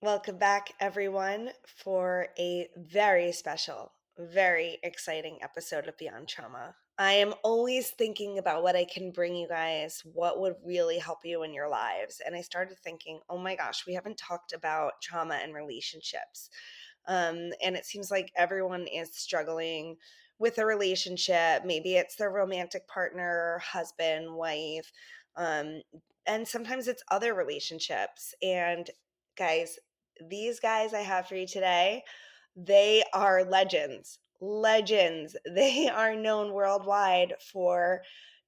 Welcome back, everyone, for a very special, very exciting episode of Beyond Trauma. I am always thinking about what I can bring you guys, what would really help you in your lives. And I started thinking, oh my gosh, we haven't talked about trauma and relationships. And it seems like everyone is struggling with a relationship. Maybe it's their romantic partner, husband, wife, um, and sometimes it's other relationships. And guys, these guys I have for you today, they are legends. Legends. They are known worldwide for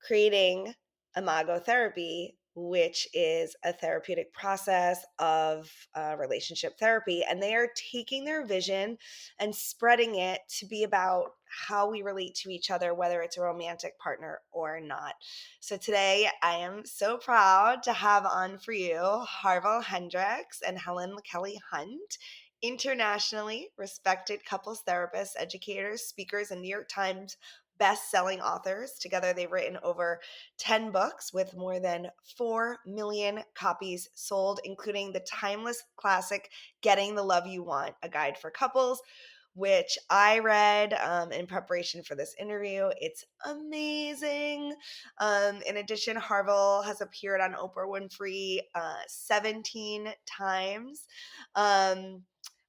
creating imago therapy, which is a therapeutic process of relationship therapy. And they are taking their vision and spreading it to be about how we relate to each other, whether it's a romantic partner or not. So today I am so proud to have on for you Harville Hendrix and Helen LaKelly Hunt, internationally respected couples therapists, educators, speakers, and New York Times best-selling authors. Together, they've written over 10 books with more than 4 million copies sold, including the timeless classic, Getting the Love You Want, a guide for couples, which I read in preparation for this interview. It's amazing. In addition, Harville has appeared on Oprah Winfrey 17 times.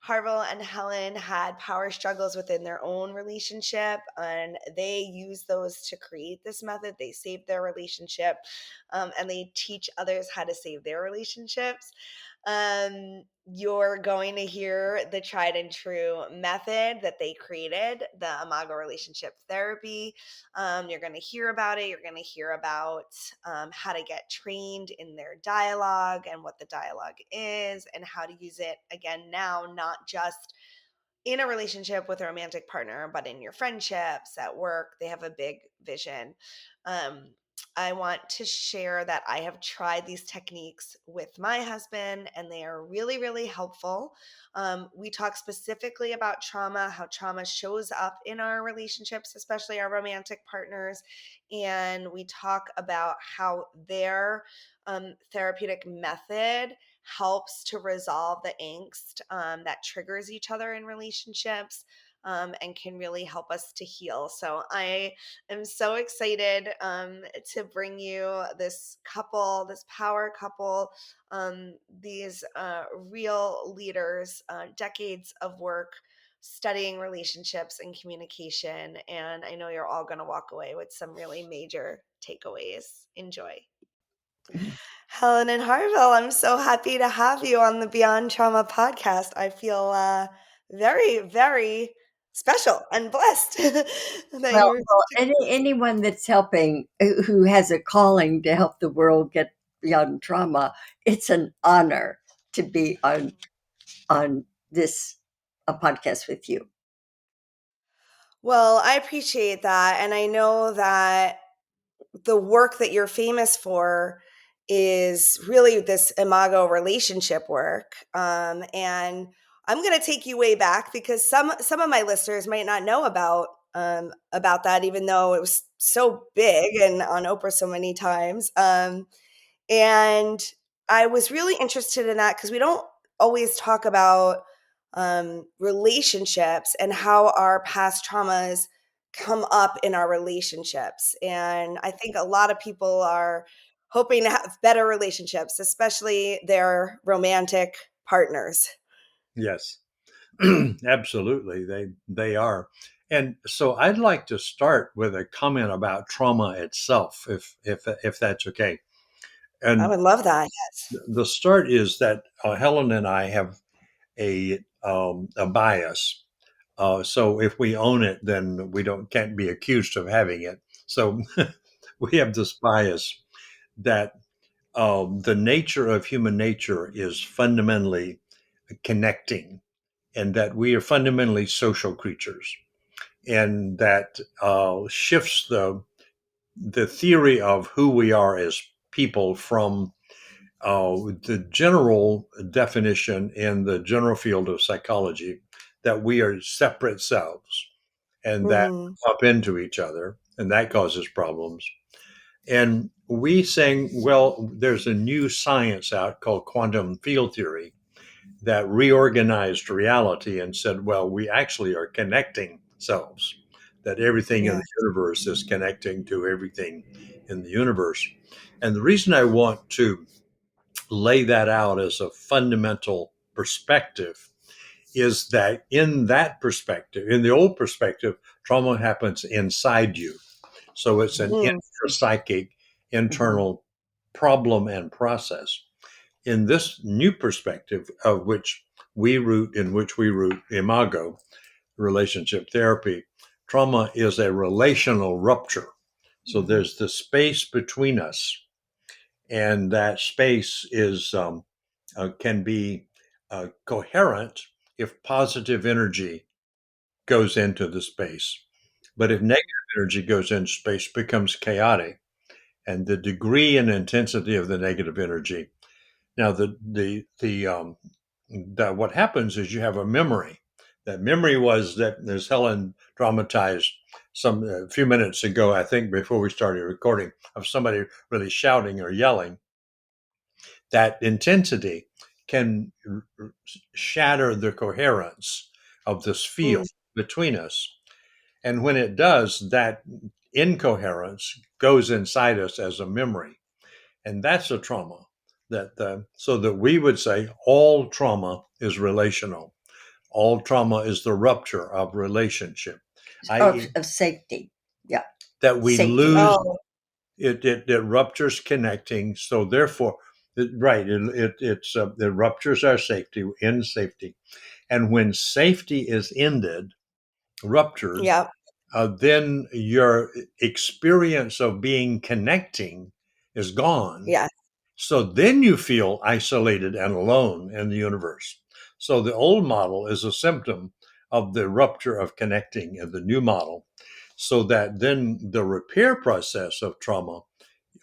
Harville and Helen had power struggles within their own relationship, and they use those to create this method. They save their relationship, and they teach others how to save their relationships. You're going to hear the tried and true method that they created, the Imago Relationship Therapy. You're going to hear about it. You're going to hear about how to get trained in their dialogue and what the dialogue is and how to use it again now, not just in a relationship with a romantic partner, but in your friendships, at work. They have a big vision. Um, I want to share that I have tried these techniques with my husband, and they are really, really helpful. We talk specifically about trauma, how trauma shows up in our relationships, especially our romantic partners. And we talk about how their therapeutic method helps to resolve the angst that triggers each other in relationships, and can really help us to heal. So I am so excited to bring you this couple, this power couple, these real leaders, decades of work studying relationships and communication. And I know you're all going to walk away with some really major takeaways. Enjoy. Helen and Harville, I'm so happy to have you on the Beyond Trauma podcast. I feel very, very special and blessed that Well, you're. anyone that's helping, who has a calling to help the world get beyond trauma, it's an honor to be on this a podcast with you. Well, I appreciate that. And I know that the work that you're famous for is really this imago relationship work. And I'm going to take you way back because some of my listeners might not know about that, even though it was so big and on Oprah so many times. And I was really interested in that because we don't always talk about relationships and how our past traumas come up in our relationships. And I think a lot of people are hoping to have better relationships, especially their romantic partners. Yes, absolutely. They are. And so I'd like to start with a comment about trauma itself, if that's okay. I And would love that. Yes. the start is that Helen and I have a bias. So if we own it, then we don't can't be accused of having it. So we have this bias that the nature of human nature is fundamentally connecting, and that we are fundamentally social creatures, and that shifts the theory of who we are as people from the general definition in the general field of psychology that we are separate selves and that Hmm. up into each other, and that causes problems. And we saying, well, there's a new science out called quantum field theory that reorganized reality and said, well, we actually are connecting selves, that everything in Yeah. the universe is connecting to everything in the universe. And the reason I want to lay that out as a fundamental perspective is that in that perspective, in the old perspective, trauma happens inside you. So it's an Mm, intrapsychic, Mhm. internal problem and process. In this new perspective, of which we root imago, relationship therapy, trauma is a relational rupture. So Mhm. there's the space between us, and that space is can be coherent if positive energy goes into the space. But if negative energy goes into space, it becomes chaotic, and the degree and intensity of the negative energy. Now, that what happens is you have a memory. That memory was that, as Helen dramatized some a few minutes ago, I think before we started recording, of somebody really shouting or yelling. That intensity can shatter the coherence of this field mm, between us. And when it does, that incoherence goes inside us as a memory. And that's a trauma. So that we would say all trauma is relational. All trauma is the rupture of relationship, i.e., Of safety. Yeah, that we safety. lose oh, it ruptures connecting. So therefore, it ruptures our safety in safety. And when safety is ended, ruptured, yeah. then your experience of being connecting is gone. Yeah. So then you feel isolated and alone in the universe. So the old model is a symptom of the rupture of connecting in the new model. So that then the repair process of trauma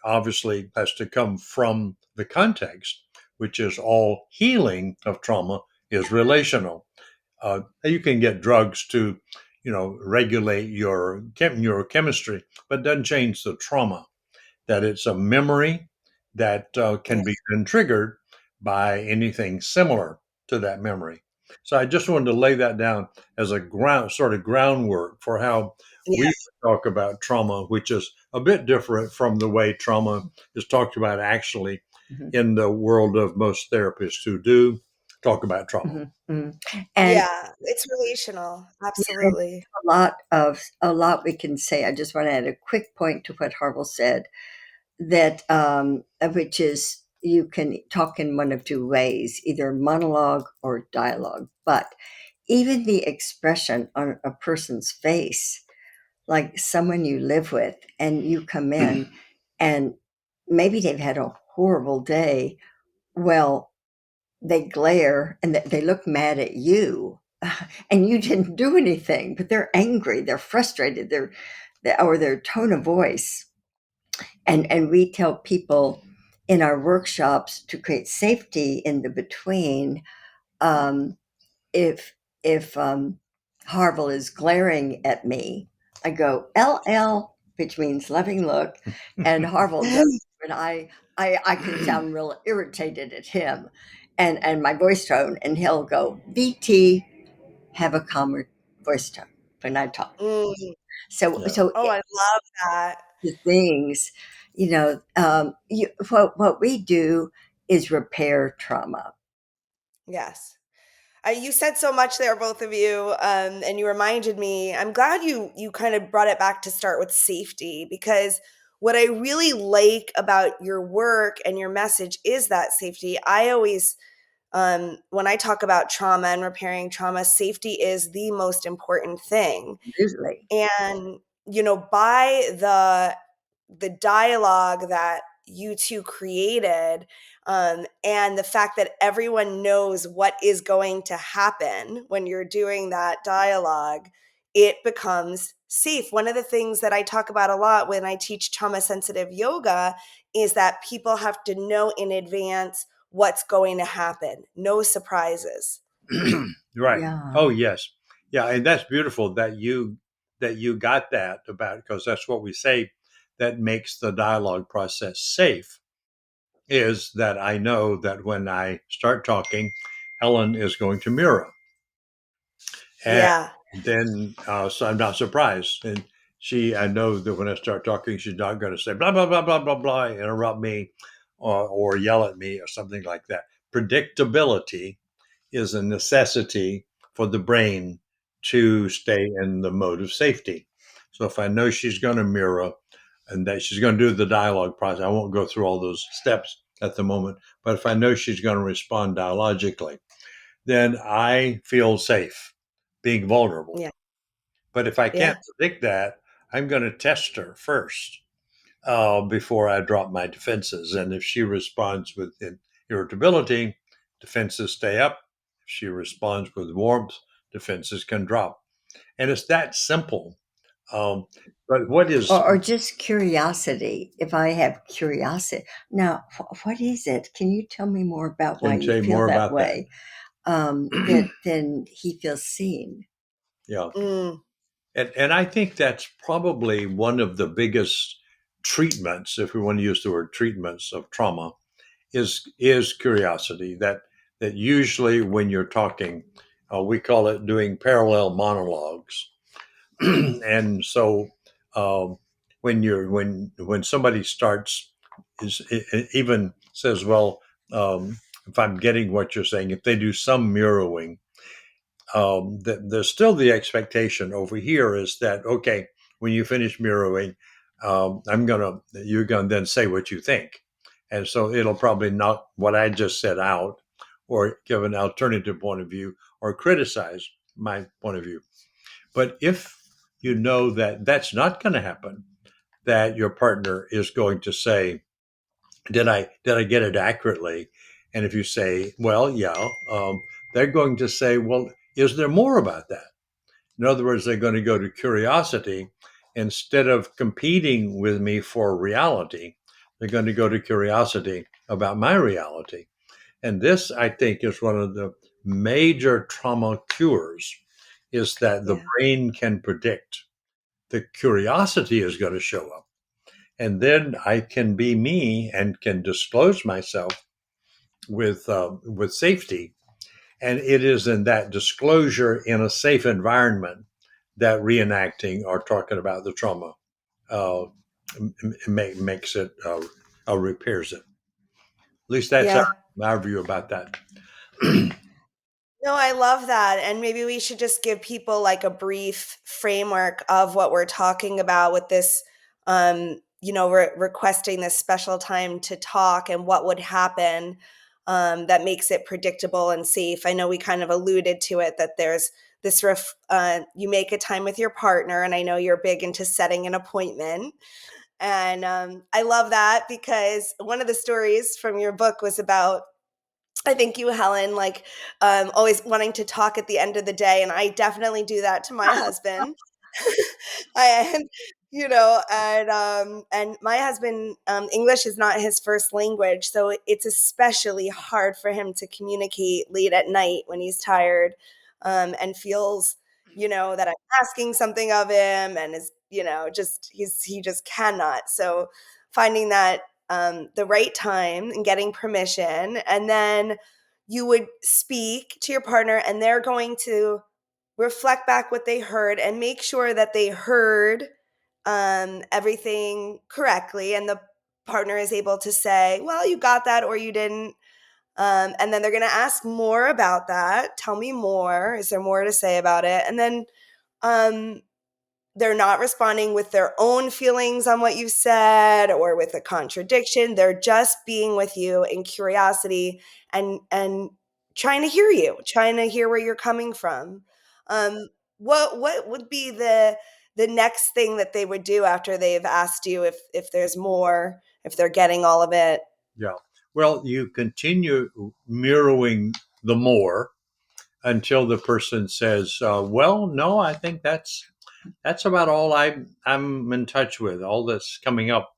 obviously has to come from the context, which is all healing of trauma is relational. You can get drugs to, regulate your neurochemistry, but it doesn't change the trauma. That it's a memory that Yeah. can be then triggered by anything similar to that memory. So I just wanted to lay that down as a groundwork for how we Yes. talk about trauma, which is a bit different from the way trauma is talked about actually Mhm. in the world of most therapists who do talk about trauma. Mhm. Mhm. And Yeah. It's relational. there's Absolutely. a lot we can say. I just want to add a quick point to what Harville said, that which is you can talk in one of two ways, either monologue or dialogue. But even the expression on a person's face, like someone you live with, and you come in, and maybe they've had a horrible day. Well, they glare and they look mad at you, and you didn't do anything, but they're angry, they're frustrated, or their tone of voice. And we tell people in our workshops to create safety in the between. um, if Harville is glaring at me, I go LL, which means loving look, and Harville knows when I can sound real irritated at him, and my voice tone, and he'll go VT, have a calmer voice tone when I talk. Mm. Yeah. Oh, I love that. The things, what we do is repair trauma. Yes. You said so much there, both of you, and you reminded me. I'm glad you kind of brought it back to start with safety, because what I really like about your work and your message is that safety. I always, when I talk about trauma and repairing trauma, safety is the most important thing. Usually. And by the dialogue that you two created, and the fact that everyone knows what is going to happen when you're doing that dialogue, it becomes safe. One of the things that I talk about a lot when I teach trauma sensitive yoga is that people have to know in advance what's going to happen, no surprises. Right. Yeah. Oh yes. Yeah, and that's beautiful that you got that about, because that's what we say that makes the dialogue process safe, is that I know that when I start talking, Helen is going to mirror. And Yeah. then, so I'm not surprised. And I know that when I start talking, she's not going to say blah, blah, blah, blah, blah, blah, interrupt me or yell at me or something like that. Predictability is a necessity for the brain to stay in the mode of safety. So if I know she's going to mirror and that she's going to do the dialogue process, I won't go through all those steps at the moment. But if I know she's going to respond dialogically, then I feel safe being vulnerable. Yeah. But if I can't Yeah. predict that, I'm going to test her first before I drop my defenses. And if she responds with irritability, defenses stay up. If she responds with warmth, defenses can drop. And it's that simple. Um, but what is, Or just curiosity. If I have curiosity, now what is it? Can you tell me more about why can you say feel more that about that? way? Then he feels seen. Yeah. Mm. And I think that's probably one of the biggest treatments, if we want to use the word treatments of trauma, is curiosity. That usually when you're talking, we call it doing parallel monologues. And so when somebody starts even says, well, if I'm getting what you're saying, if they do some mirroring, there's still the expectation over here is that, okay, when you finish mirroring, you're gonna then say what you think, and so it'll probably not what I just said out, or give an alternative point of view, or criticize my point of view. But if you know that that's not going to happen, that your partner is going to say, did I get it accurately? And if you say, well, yeah, they're going to say, well, is there more about that? In other words, they're going to go to curiosity instead of competing with me for reality. They're going to go to curiosity about my reality. And this, I think, is one of the major trauma cures is that the Yeah. brain can predict. The curiosity is going to show up. And then I can be me and can disclose myself with safety. And it is in that disclosure in a safe environment that reenacting or talking about the trauma uh, makes it repairs it. At least that's Yeah. our view about that. No, I love that. And maybe we should just give people like a brief framework of what we're talking about with this, requesting this special time to talk and what would happen that makes it predictable and safe. I know we kind of alluded to it that there's this, you make a time with your partner, and I know you're big into setting an appointment. And I love that because one of the stories from your book was about I think you, Helen, like always wanting to talk at the end of the day, and I definitely do that to my husband. And and my husband, English is not his first language, so it's especially hard for him to communicate late at night when he's tired, and feels, that I'm asking something of him, and is, just he just cannot. So finding that the right time and getting permission, and then you would speak to your partner, and they're going to reflect back what they heard and make sure that they heard everything correctly, and the partner is able to say, well, you got that or you didn't. And then they're going to ask more about that. Tell me more. Is there more to say about it? And then um, they're not responding with their own feelings on what you said or with a contradiction. They're just being with you in curiosity and trying to hear you, trying to hear where you're coming from. Um, what would be the next thing that they would do after they've asked you if there's more, if they're getting all of it? Yeah. Well, you continue mirroring the more until the person says, "Well, no, I think that's about all I'm in touch with. All that's coming up."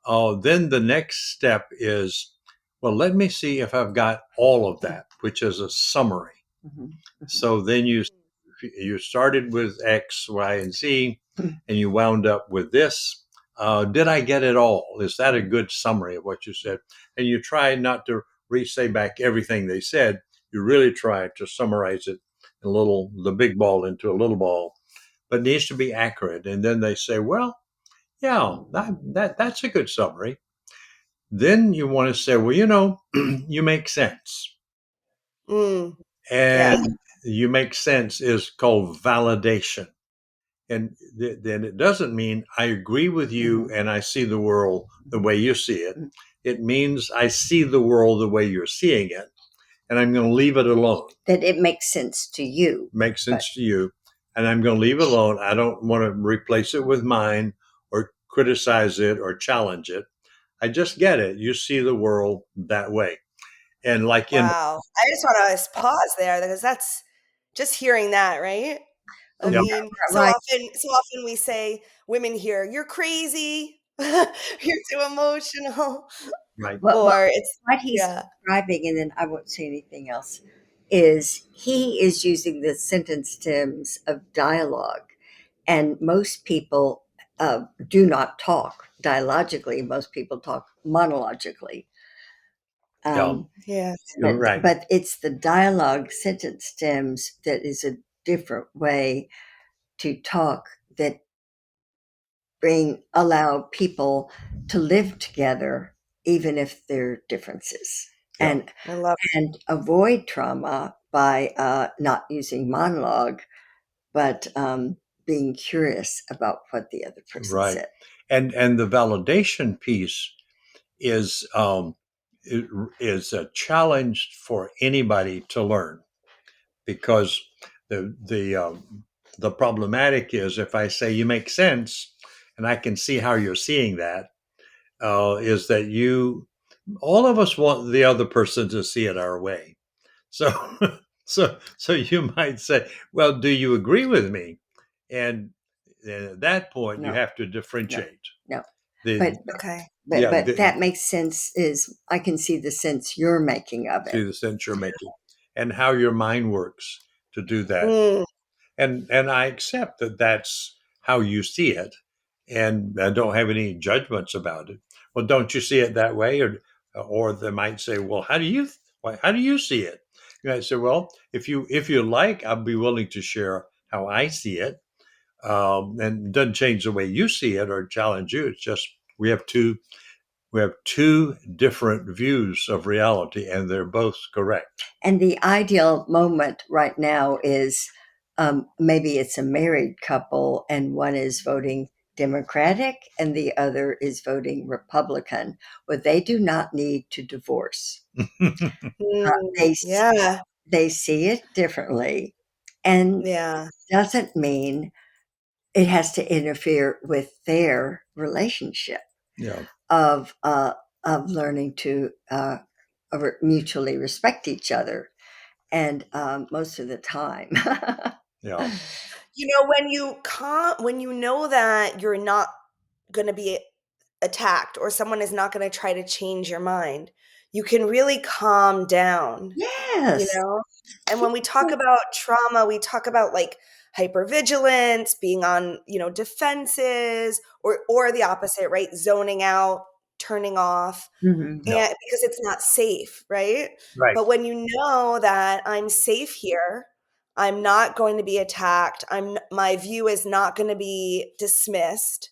Then the next step is, well, let me see if I've got all of that, which is a summary. Mhm, mhm. So then you started with X, Y, and Z, and you wound up with this. Did I get it all? Is that a good summary of what you said? And you try not to re-say back everything they said. you really try to summarize it in the big ball into a little ball, but it needs to be accurate. And then they say, well, yeah, that's a good summary. Then you want to say, well, you make sense. Mm, yeah. And you make sense is called validation. And then it doesn't mean I agree with you and I see the world the way you see it. It means I see the world the way you're seeing it, and I'm going to leave it alone. That it makes sense to you. Makes sense to you, and I'm going to leave it alone. I don't want to replace it with mine or criticize it or challenge it. I just get it. You see the world that way. And like in Wow. I just want to pause there because that's just hearing that, right? I yeah, mean, Right. so often we say, women hear, you're crazy, you're too emotional, What, right, or it's, what he's yeah. describing, and then I won't say anything else, is he is using the sentence stems of dialogue. And most people do not talk dialogically, most people talk monologically. yeah, Um, Yeah. right, but it's the dialogue sentence stems that is a different way to talk that allow people to live together even if there are differences, yeah, I love and avoid trauma by not using monologue, but being curious about what the other person right. said. And the validation piece is is a challenge for anybody to learn, because the problematic is if I say you make sense and I can see how you're seeing that, is that you all of us want the other person to see it our way. So so you might say, well, do you agree with me? And at that point you No, have to no, differentiate no. the But Okay. but yeah but that makes sense. Is I can see the sense you're making of see it. the sense you're making and how your mind works to do that. Mm, And I accept that that's how you see it, and I don't have any judgments about it. Well, don't you see it that way? Or they might say, well, how do you see it? And I say, well, if you like, I'll be willing to share how I see it. And it doesn't change the way you see it or challenge you. It's just we have two different views of reality, and they're both correct. And the ideal moment right now is maybe it's a married couple and one is voting Democratic and the other is voting Republican. Well, they do not need to divorce. mm, They yeah. they see it differently, and Yeah. doesn't mean it has to interfere with their relationship Yeah, of learning to mutually respect each other. And most of the time, yeah, When you know that you're not going to be attacked or someone is not going to try to change your mind, you can really calm down, you yes. know? And when we talk about trauma, we talk about like hypervigilance, being on, defenses, or the opposite, right? Zoning out, turning off, Mhm. yeah, and because it's not safe, right? right. But when you know that I'm safe here, I'm not going to be attacked, my view is not going to be dismissed,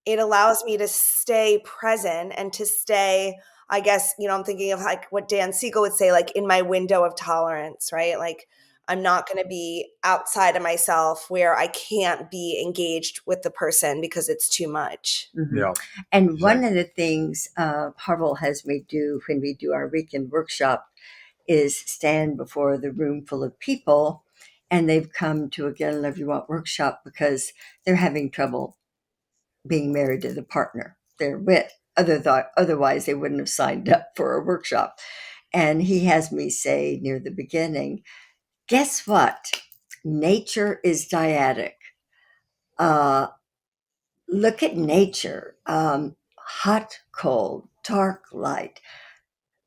it allows me to stay present and to stay, I guess, I'm thinking of like what Dan Siegel would say, like in my window of tolerance, right? Like I'm not going to be outside of myself where I can't be engaged with the person because it's too much. Mhm. Yeah, And one exactly. of the things Harville has me do when we do our weekend workshop is stand before the room full of people, and they've come to a Get a Love You Want workshop because they're having trouble being married to the partner they're with. Otherwise, they wouldn't have signed up for a workshop. And he has me say near the beginning, guess what? Nature is dyadic. Uh, Look at nature, hot, cold, dark, light,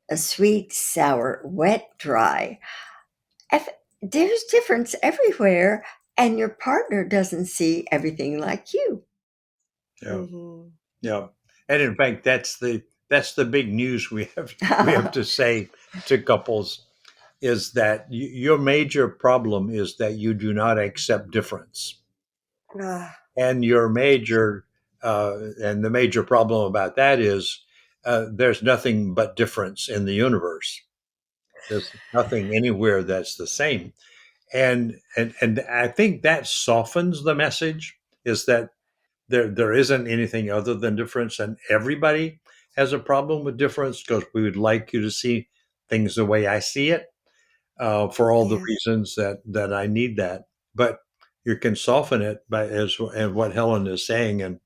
a sweet, sour, wet, dry. If, there's difference everywhere, and your partner doesn't see everything like you. Yeah, Mhm. yeah. And in fact, that's the big news we have to say to couples is that your major problem is that you do not accept difference. Ah, And your major, and the major problem about that is there's nothing but difference in the universe. There's nothing anywhere that's the same. And I think that softens the message is that there isn't anything other than difference, and everybody has a problem with difference because we would like you to see things the way I see it, for all the yeah. reasons that I need that. But you can soften it by as and what Helen is saying, and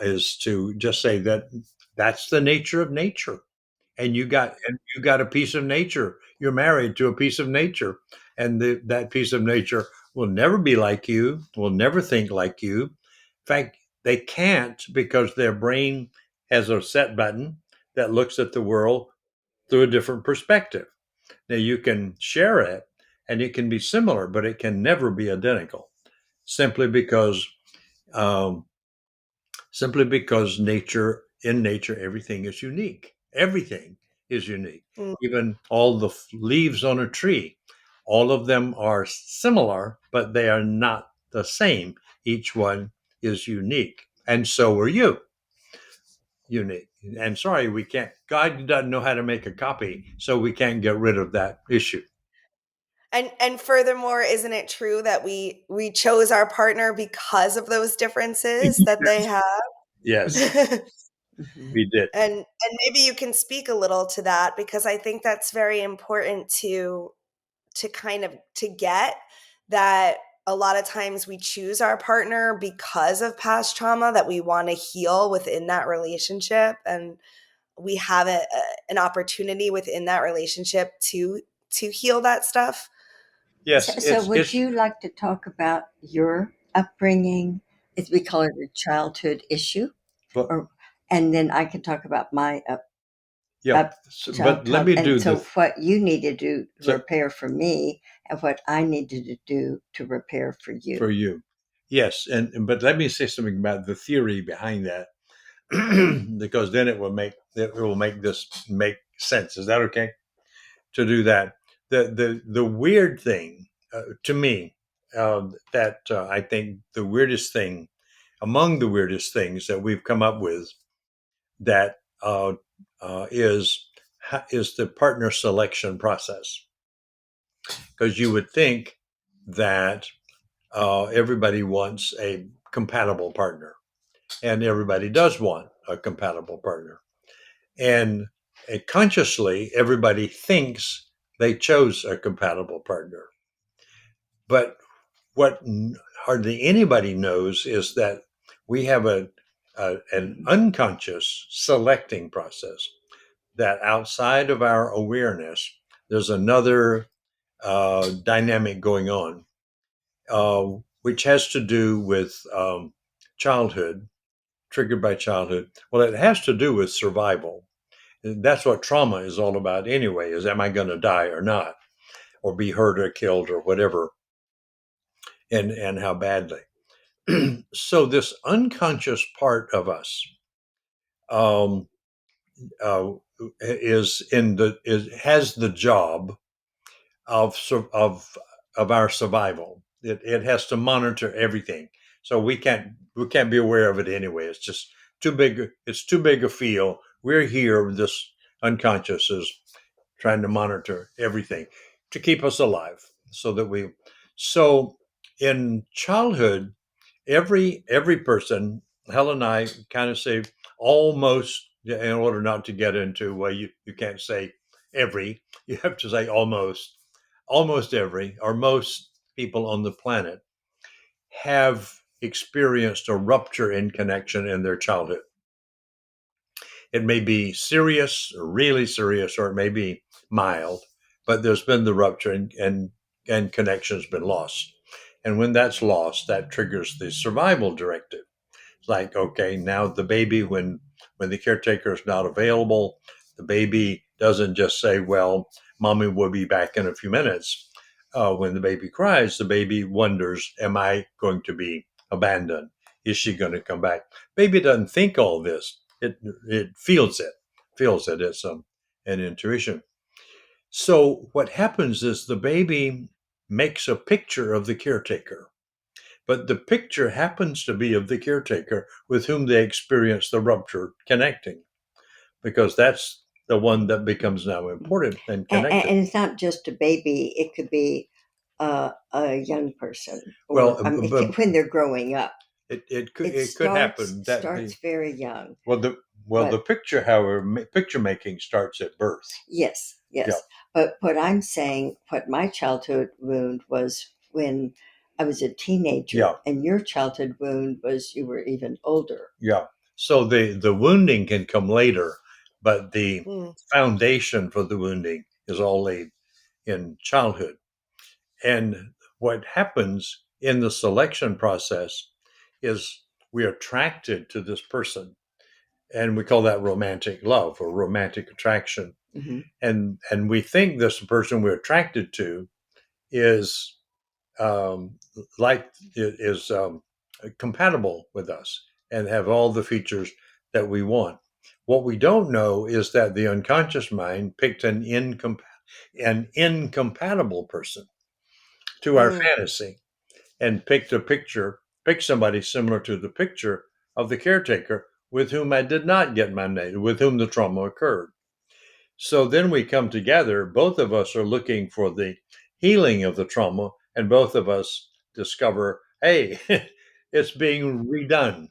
is to just say that that's the nature of nature, and you got a piece of nature. You're married to a piece of nature, and that piece of nature will never be like you. Will never think like you. In fact, they can't because their brain has a set button that looks at the world through a different perspective. Now you can share it, and it can be similar, but it can never be identical, simply because um, simply because nature everything is unique. Everything is unique. Mm. Even all the leaves on a tree, all of them are similar, but they are not the same. Each one is unique, and so are you unique. And sorry, we can't. God doesn't know how to make a copy, so we can't get rid of that issue. And furthermore, isn't it true that we chose our partner because of those differences that they have? Yes, Mhm. we did. And maybe you can speak a little to that because I think that's very important to kind of to get that a lot of times we choose our partner because of past trauma that we want to heal within that relationship, and we have an opportunity within that relationship to heal that stuff. So, Yes, so would it's you like to talk about your upbringing? Is we call it a childhood issue, but or and then I can talk about my yeah. up But let childhood, me and do so the what you need to do to so repair for me, and what I needed to do to repair for for you. you. Yes, and but let me say something about the theory behind that, because then it will make this make sense. Is that okay to do that? The weird thing, to me, that I think the weirdest thing among the weirdest things that we've come up with that is the partner selection process, because you would think that everybody wants a compatible partner, and everybody does want a compatible partner. And consciously, everybody thinks they chose a compatible partner. But what hardly anybody knows is that we have an unconscious selecting process, that outside of our awareness, there's another dynamic going on, which has to do with childhood, triggered by childhood. Well, it has to do with survival. That's what trauma is all about anyway, is am I going to die or not, or be hurt or killed or whatever, and how badly. So this unconscious part of us, um, uh, has the job of of our survival. It has to monitor everything, so we can't be aware of it anyway. It's just too big. It's too big a feel. We're here. This unconscious is trying to monitor everything to keep us alive, so that we. So in childhood, every person, Helen and I kind of say almost, in order not to get into, well, you can't say every, you have to say almost every, or most people on the planet have experienced a rupture in connection in their childhood. It may be serious, or really serious, or it may be mild, but there's been the rupture, and connection's been lost. And when that's lost, that triggers the survival directive. Like, okay, now the baby, when the caretaker is not available, the baby doesn't just say, well, mommy will be back in a few minutes. When the baby cries, the baby wonders, am I going to be abandoned? Is she going to come back? Baby doesn't think all this. It feels it. It's an intuition. So what happens is the baby makes a picture of the caretaker, but the picture happens to be of the caretaker with whom they experience the rupture connecting, because that's the one that becomes now important and connected. And it's not just a baby; it could be a young person, Well, or when they're growing up. it could happen that Starts very young, well the but picture, however, picture making starts at birth. yes, Yeah, yes. But what I'm saying, what my childhood wound was when I was a teenager, yeah, and your childhood wound was you were even older. yeah. So the wounding can come later, but the Mm, foundation for the wounding is all laid in childhood. And what happens in the selection process is we're attracted to this person, and we call that romantic love or romantic attraction. Hmm. And we think this person we're attracted to is um, like is compatible with us and have all the features that we want. What we don't know is that the unconscious mind picked an incompatible person to our mm, fantasy and picked somebody similar to the picture of the caretaker with whom I did not get my mate, with whom the trauma occurred. So then we come together, both of us are looking for the healing of the trauma, and both of us discover, hey, it's being redone.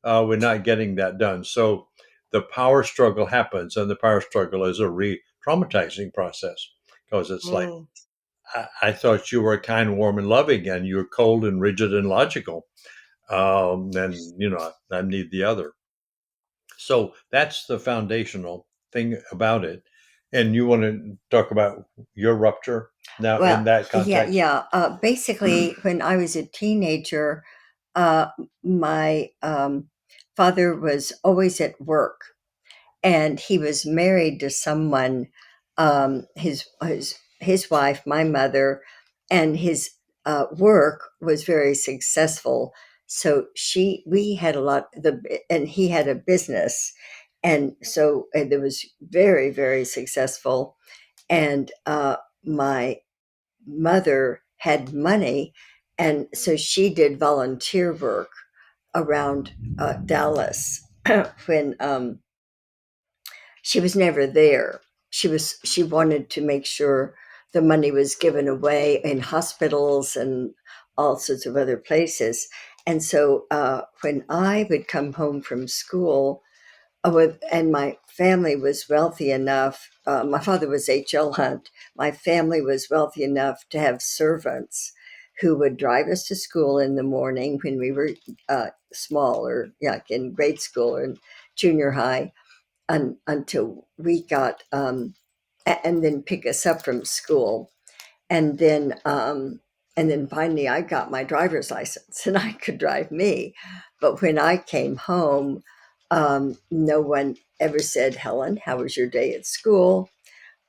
We're not getting that done. So the power struggle happens, and the power struggle is a re traumatizing process because it's like, mm. I thought you were kind, warm, and loving, and you're cold and rigid and logical. And, I need the other. So that's the foundational thing about it. And you want to talk about your rupture now in Well, that yeah, context? yeah. Basically, when I was a teenager, uh, my father was always at work, and he was married to someone, his wife, my mother, and his work was very successful. So we had a lot and he had a business, and so it was very very successful. And my mother had money, and so she did volunteer work around Dallas when she was never there. She wanted to make sure the money was given away in hospitals and all sorts of other places. And so when I would come home from school, and my family was wealthy enough. My father was H.L. Hunt. My family was wealthy enough to have servants who would drive us to school in the morning when we were small, or like in grade school or junior high, until we got, and then pick us up from school, and then finally I got my driver's license and I could drive me. But when I came home, no one ever said, "Helen, how was your day at school?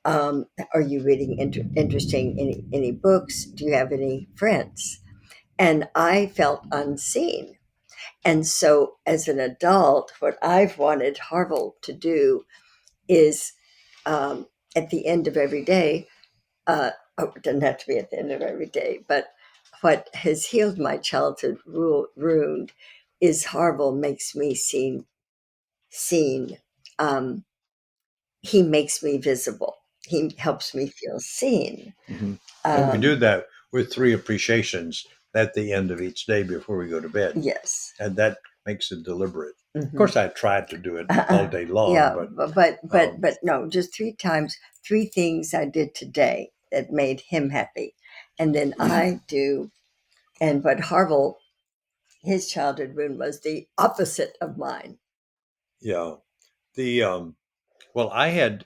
Are you reading interesting any books? Do you have any friends?" And I felt unseen. And so, as an adult, what I've wanted Harville to do is, at the end of every day, it doesn't have to be at the end of every day, but what has healed my childhood wound is Harville makes me seen. Um, he makes me visible. He helps me feel seen. Hmm. And we do Um, that with three appreciations at the end of each day before we go to bed. yes. And that makes it deliberate. Of Hmm. course, I tried to do it all day long, Yeah, but but um, but no, just three times, three things I did today that made him happy, and then I do. And what Harville, his childhood wound was the opposite of mine. yeah, the well, I had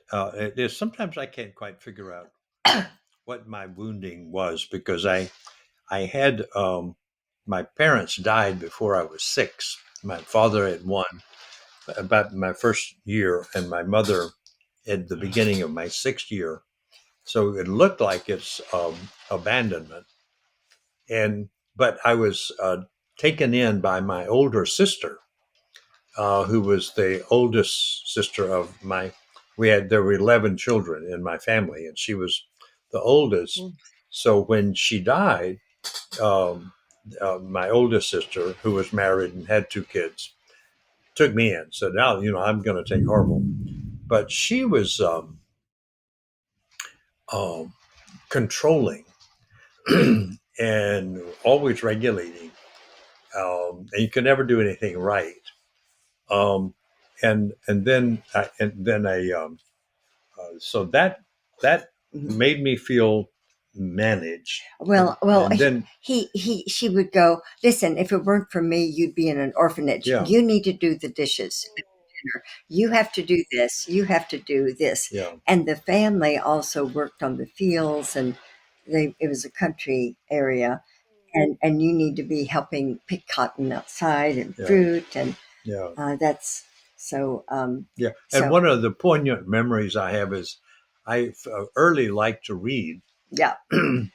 there's sometimes I can't quite figure out what my wounding was because I had my parents died before I was 6. My father had one about my first year, and my mother at the beginning of my 6th year. So it looked like it's abandonment, and but I was taken in by my older sister, who was the oldest sister of my there were 11 children in my family, and she was the oldest. Mm. So when she died, um, my oldest sister, who was married and had two kids, took me in. Said, "Now, I'm going to take Harville." But she was um, controlling and always regulating, and you could never do anything right. Um, and then so that made me feel managed. Well, And then she would go, listen, if it weren't for me, you'd be in an orphanage. yeah, You need to do the dishes. You have to do this. You have to do this. yeah, And the family also worked on the fields, and it was a country area. And you need to be helping pick cotton outside and yeah, fruit. And yeah, that's so, yeah. And so one of the poignant memories I have is I early liked to read. yeah,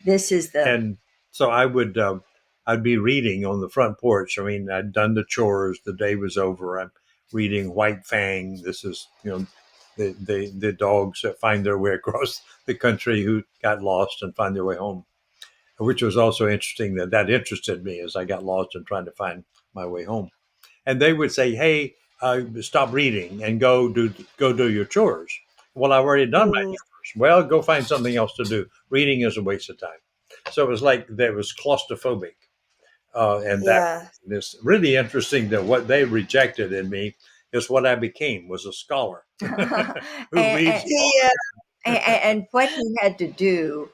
this is the, And so I'd be reading on the front porch. I mean, I'd done the chores, the day was over. I'm reading White Fang. This is, the dogs that find their way across the country who got lost and find their way home, which was also interesting. That interested me as I got lost and trying to find my way home. And they would say, "Hey, stop reading and go do your chores." Well, I've already done my Mm. chores. Well, go find something else to do. Reading is a waste of time. So it was like that was claustrophobic, and that Yeah. it's really interesting that what they rejected in me is what I became was a scholar who and, reads. Yeah. and what he had to do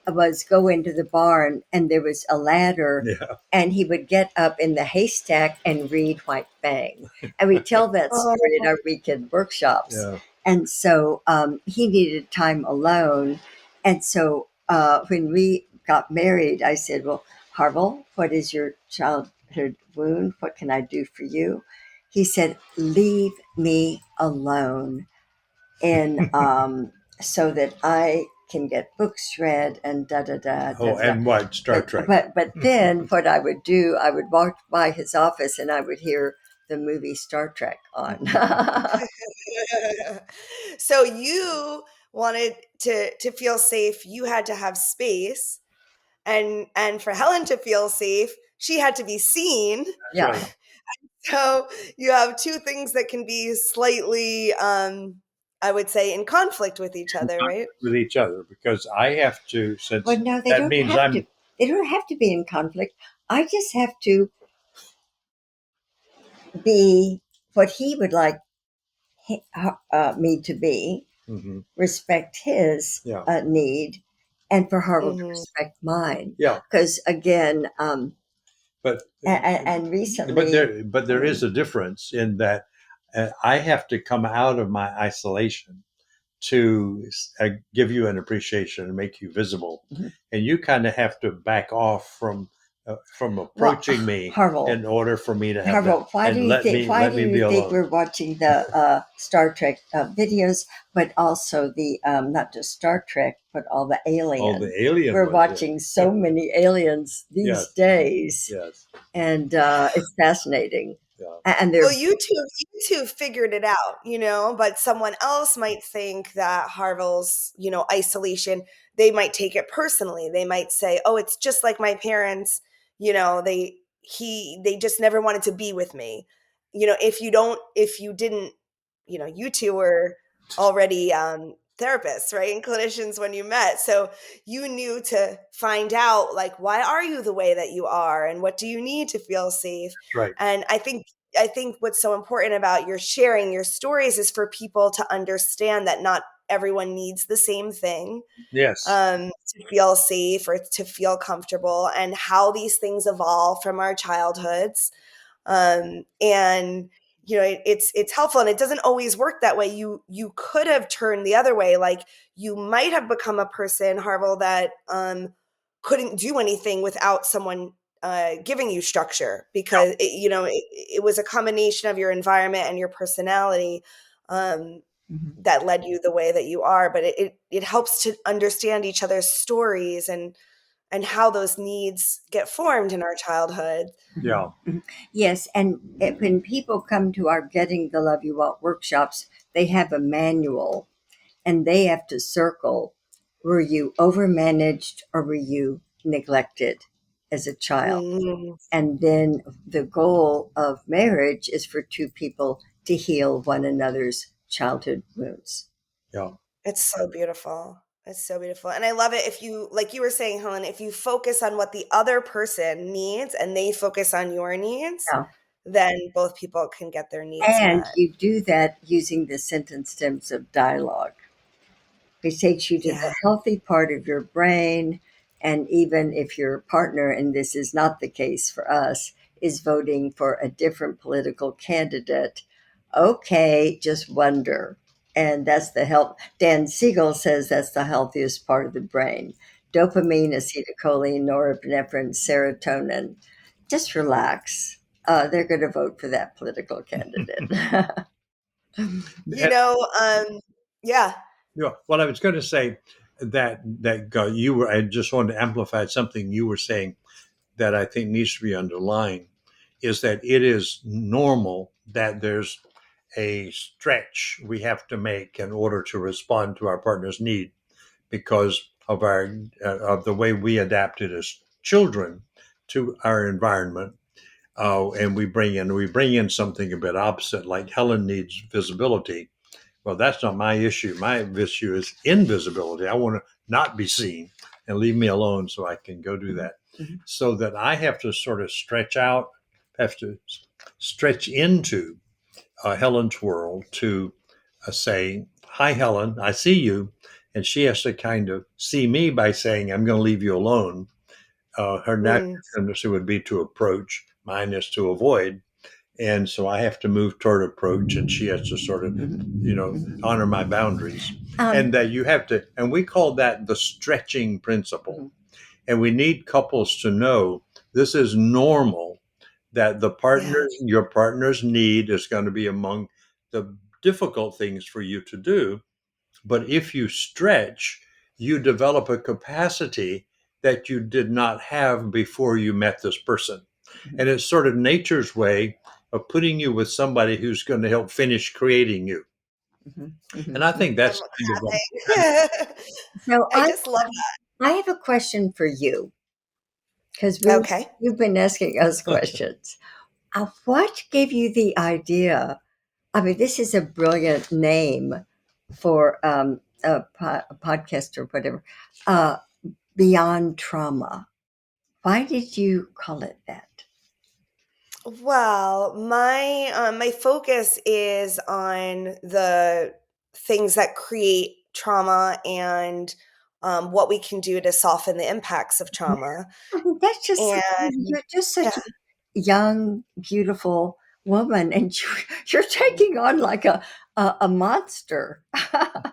was go into the barn, and there was a ladder, Yeah, and he would get up in the haystack and read White Fang. And we tell that story Oh, at our weekend workshops. yeah. And so he needed time alone. And so when we got married, I said, well, Harville, what is your childhood wound? What can I do for you? He said, leave me alone. And so that I can get books read and da da da da Oh, da. and what Star But Trek? then what I would do, I would walk by his office and I would hear the movie Star Trek on. so you wanted to feel safe, you had to have space, and for Helen to feel safe, she had to be seen. That's Yeah. right. So you have two things that can be slightly, I would say, in conflict with each other, right? With each other because I have to, Well, since no, they that don't means have to. I'm They don't have to be in conflict. I just have to be what he would like me to be, hmm respect his yeah, need, and for Harville to Hmm. respect mine. yeah, Because again, but and recently, but there is a difference in that I have to come out of my isolation to give you an appreciation and make you visible, Mhm. and you kind of have to back off from Well, approaching me Harville, in order for me to have that Harville, why do and you think? Why let do me you be think alone. we're watching the Star Trek videos, but also the not just Star Trek, but all the All Alien? the alien We're ones, watching so many aliens these yes, days, yes, and it's fascinating. yeah, And Well, they're you two figured it out, but someone else might think that Harville's, isolation, they might take it personally. They might say, "Oh, it's just like my parents, they just never wanted to be with me." If you didn't, you two were already therapists, right? And clinicians when you met. So you knew to find out, like, why are you the way that you are and what do you need to feel safe? that's right. And I think what's so important about your sharing your stories is for people to understand that not everyone needs the same thing, Yes, to feel safe or to feel comfortable, and how these things evolve from our childhoods. And it's helpful, and it doesn't always work that way. You could have turned the other way. Like, you might have become a person, Harville, that couldn't do anything without someone giving you structure, because it was a combination of your environment and your personality, um, Mhm. that led you the way that you are. But it helps to understand each other's stories and how those needs get formed in our childhood. yeah, Mhm. Yes, and when people come to our Getting the Love You Want workshops, they have a manual and they have to circle, were you overmanaged or were you neglected as a child? Mhm. And then the goal of marriage is for two people to heal one another's childhood wounds. Yeah. It's so beautiful. It's so beautiful. And I love it if you, like you were saying, Helen, if you focus on what the other person needs and they focus on your needs, Yeah. then both people can get their needs And met. you do that using the sentence stems of dialogue. It takes you to Yeah. the healthy part of your brain. And even if your partner, and this is not the case for us, is voting for a different political candidate, okay, just wonder. And that's the health. Dan Siegel says that's the healthiest part of the brain. Dopamine, acetylcholine, norepinephrine, serotonin. Just relax. They're going to vote for that political candidate. You know, yeah. Yeah. Well, I was going to say that you were. I just wanted to amplify something you were saying that I think needs to be underlined is that it is normal that there's a stretch we have to make in order to respond to our partner's need because of our of the way we adapted as children to our environment. And we bring in something a bit opposite, like Helen needs visibility. Well, that's not my issue. My issue is invisibility. I want to not be seen and leave me alone so I can go do that. Mhm. So that I have to sort of stretch out, have to stretch into Helen's world to say, "Hi, Helen, I see you." And she has to kind of see me by saying, "I'm going to leave you alone." Her natural Mm. tendency would be to approach, mine is to avoid. And so I have to move toward approach, and she has to sort of, honor my boundaries. Um, And that you have to, and we call that the stretching principle. mhm, And we need couples to know this is normal, that Yeah. your partner's need is going to be among the difficult things for you to do. But if you stretch, you develop a capacity that you did not have before you met this person. mhm, And it's sort of nature's way of putting you with somebody who's going to help finish creating you. mhm, And mhm, I mhm. think I'm that's kind of clapping. So I just love that. I have a question for you because Okay. you've been asking us questions. What gave you the idea? I mean, this is a brilliant name for a podcast or whatever. Uh, Beyond trauma. Why did you call it that? Well, my focus is on the things that create trauma and what we can do to soften the impacts of trauma. I mean, that's just And you're just yeah. such a young, beautiful woman, and you're taking on like a monster. I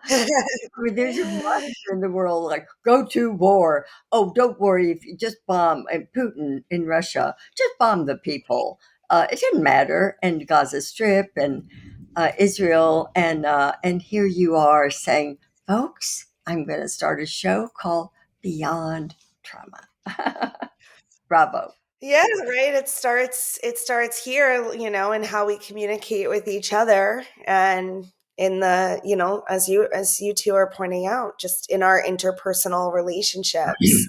mean, there's a monster in the world, like go to war. Oh, don't worry if you just bomb and Putin in Russia, just bomb the people. It didn't matter. And Gaza Strip and Israel, and here you are saying, folks, I'm going to start a show called Beyond Trauma. Bravo. Yeah, right. It starts here, in how we communicate with each other and in the, as you two are pointing out, just in our interpersonal relationships.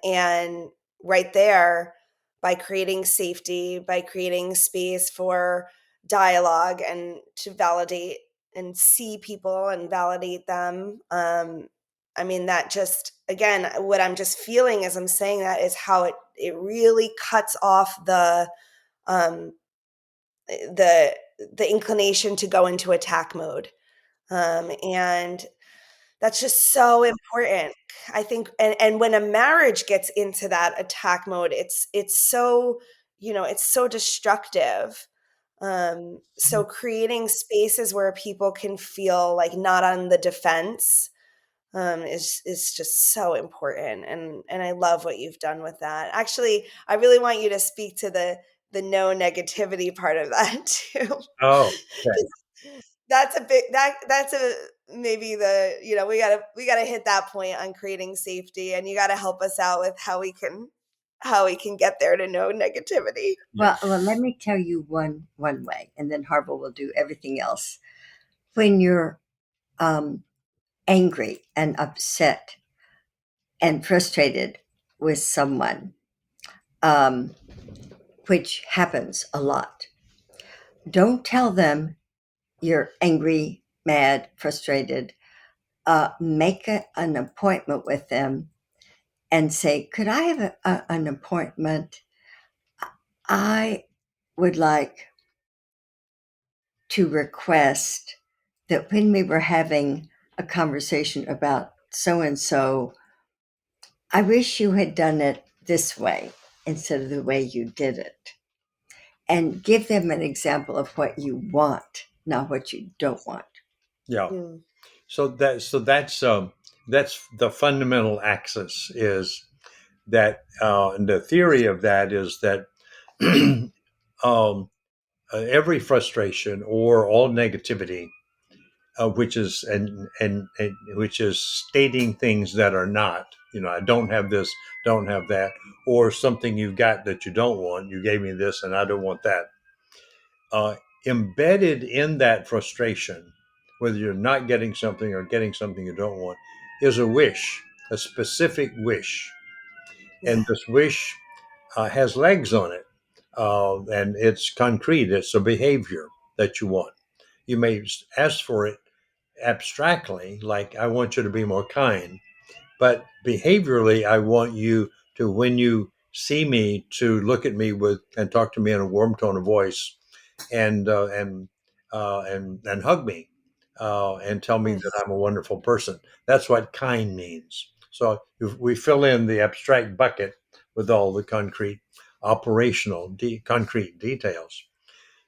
And right there, by creating safety, by creating space for dialogue and to validate and see people and validate them. I mean, that just, again, what I'm just feeling as I'm saying that is how it really cuts off um, the the inclination to go into attack mode. And that's just so important. I think and when a marriage gets into that attack mode, it's so, it's so destructive. So creating spaces where people can feel like not on the defense is just so important. And I love what you've done with that. Actually, I really want you to speak to the no negativity part of that too. Oh, okay. 'Cause that's a big that's a maybe the we gotta hit that point on creating safety, and you gotta help us out with how we can get there to no negativity. Yeah. Well, let me tell you one way, and then Harville will do everything else. When you're angry and upset and frustrated with someone, um, which happens a lot, don't tell them you're angry, mad, frustrated. Make an appointment with them and say, could I have an appointment? I would like to request that when we were having a conversation about so and so, I wish you had done it this way instead of the way you did it. And give them an example of what you want, not what you don't want. Yeah. Mm. That's the fundamental axis is that and the theory of that is that every frustration or all negativity, which is and which is stating things that are not. I don't have this, don't have that, or something you've got that you don't want. You gave me this, and I don't want that. Uh, Embedded in that frustration, whether you're not getting something or getting something you don't want, is a wish, a specific wish, and Yeah. this wish has legs on it, and it's concrete. It's a behavior that you want. You may ask for it abstractly, like, I want you to be more kind. But behaviorally, I want you to, when you see me, to look at me with and talk to me in a warm tone of voice, and and hug me, and tell me Mm. that I'm a wonderful person. That's what kind means. So if we fill in the abstract bucket with all the concrete, operational, concrete details.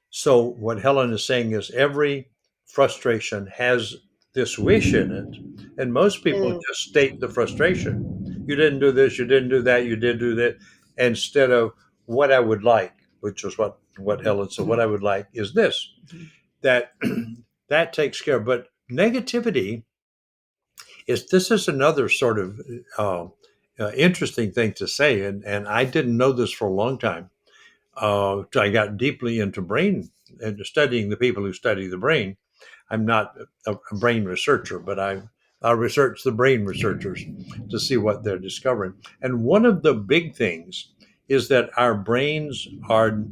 So what Helen is saying is every frustration has this wish in it, and most people Mm. just state the frustration. You didn't do this, you didn't do that, you did do that, instead of what I would like, which is what Helen said. What I would like is this. That that takes care. But negativity is this is another sort of interesting thing to say, and I didn't know this for a long time. I got deeply into brain and studying the people who study the brain. I'm not a brain researcher, but I research the brain researchers to see what they're discovering. And one of the big things is that our brains are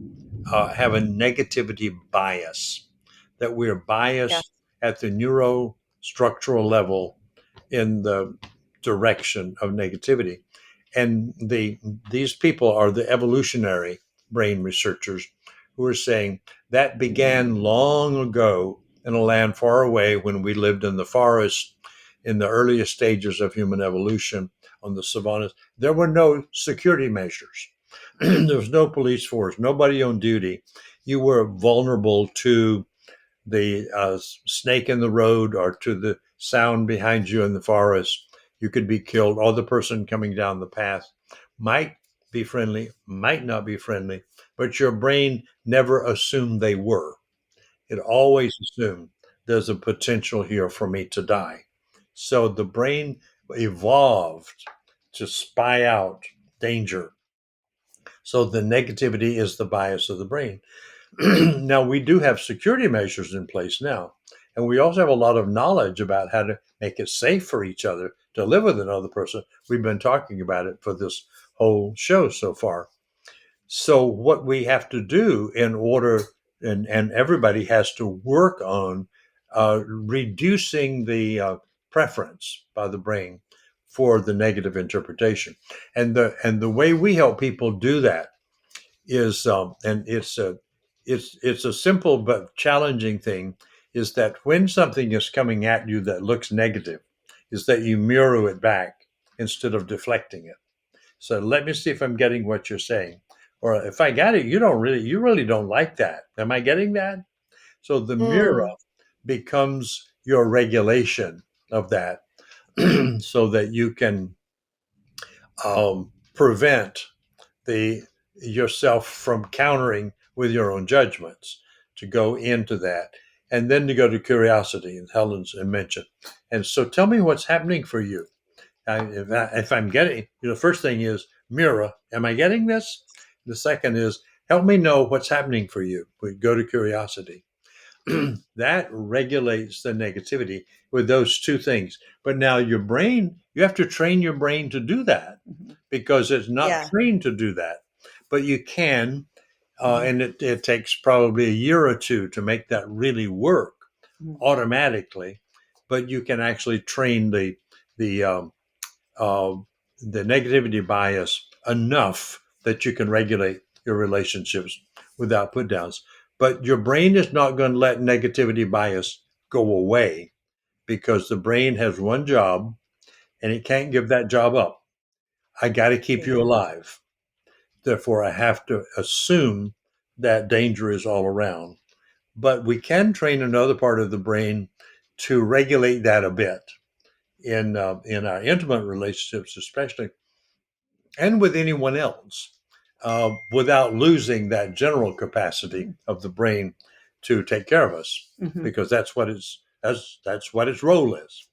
have a negativity bias, that we're Yeah. biased at the neurostructural level in the direction of negativity. And these people are the evolutionary brain researchers who are saying that began long ago in a land far away when we lived in the forest in the earliest stages of human evolution on the savannas. There were no security measures. There was no police force, nobody on duty. You were vulnerable to the snake in the road or to the sound behind you in the forest. You could be killed, or the person coming down the path might be friendly, might not be friendly, but your brain never assumed they were. It always assumed there's a potential here for me to die. So the brain evolved to spy out danger. So the negativity is the bias of the brain. Now, we do have security measures in place now, and we also have a lot of knowledge about how to make it safe for each other to live with another person. We've been talking about it for this whole show so far. So, what we have to do in order, and everybody has to work on reducing the preference by the brain for the negative interpretation, and the way we help people do that is and it's a simple but challenging thing, is that when something is coming at you that looks negative, is that you mirror it back instead of deflecting it. So let me see if I'm getting what you're saying, or if I got it, you really don't like that. Am I getting that? So the mirror Mm. becomes your regulation of that, so that you can prevent the yourself from countering with your own judgments, to go into that, and then to go to curiosity, and Helen's mentioned. And so tell me what's happening for you. If I'm getting, the first thing is mirror, am I getting this? The second is help me know what's happening for you. We go to curiosity. that regulates the negativity with those two things. But now your brain, you have to train your brain to do that because it's not Yeah. trained to do that. But you can, and it takes probably a year or two to make that really work automatically. But you can actually train the uh, the negativity bias enough that you can regulate your relationships without put downs. But your brain is not going to let negativity bias go away because the brain has one job and it can't give that job up. I got to keep you Yeah. alive. Therefore, I have to assume that danger is all around. But we can train another part of the brain to regulate that a bit in our intimate relationships, especially, and with anyone else, without losing that general capacity of the brain to take care of us, because that's what its role is.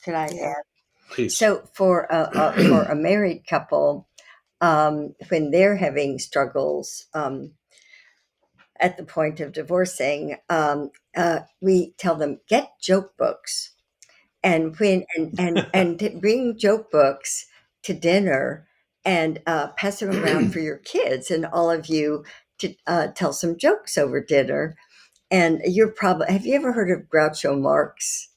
Could I Yeah. add? Please. So for a married couple, when they're having struggles at the point of divorcing, we tell them get joke books and when and to bring joke books to dinner and pass them around for your kids and all of you to tell some jokes over dinner. And you're probably have you ever heard of Groucho Marx?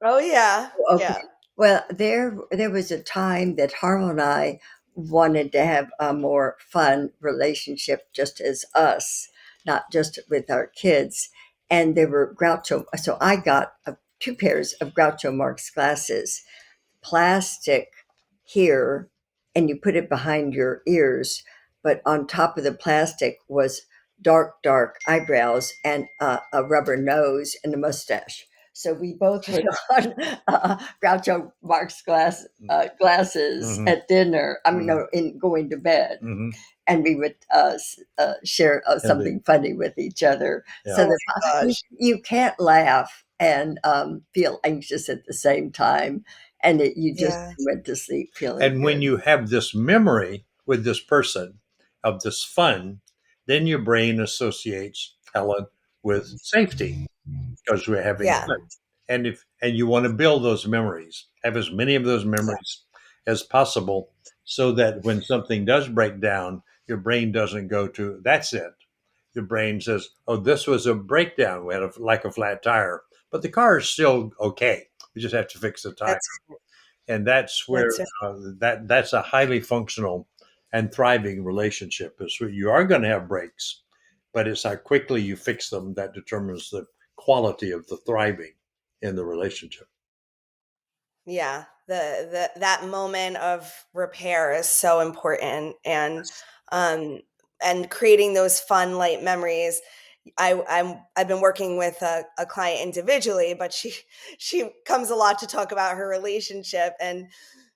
Oh yeah. Okay. Yeah. Well, there was a time that Harville and I wanted to have a more fun relationship, just as us, not just with our kids. And there were Groucho. So I got two pairs of Groucho Marx glasses, plastic here, and you put it behind your ears. But on top of the plastic was dark eyebrows and a rubber nose and a mustache. So we both put on Groucho Marx glasses Mhm. at dinner. I mean, Mhm. no, in going to bed, Mhm. and we would share And the, something funny with each other. So yeah. Oh that my gosh. you can't laugh and feel anxious at the same time, and you just Yeah. went to sleep feeling And when good. you have this memory with this person of this fun, then your brain associates Helen with safety because we're having Yeah. fun. And you want to build those memories, have as many of those Yeah. memories as possible, so that when something does break down, your brain doesn't go to that's it. Your brain says, "Oh, this was a breakdown. We had like a flat tire, but the car is still okay. We just have to fix the tire." That's And that's where that's right. that's a highly functional and thriving relationship. Is where you are going to have breaks, but it's how quickly you fix them that determines the quality of the thriving in the relationship. Yeah. That moment of repair is so important, um and creating those fun light memories. I've been working with a client individually, but she comes a lot to talk about her relationship, and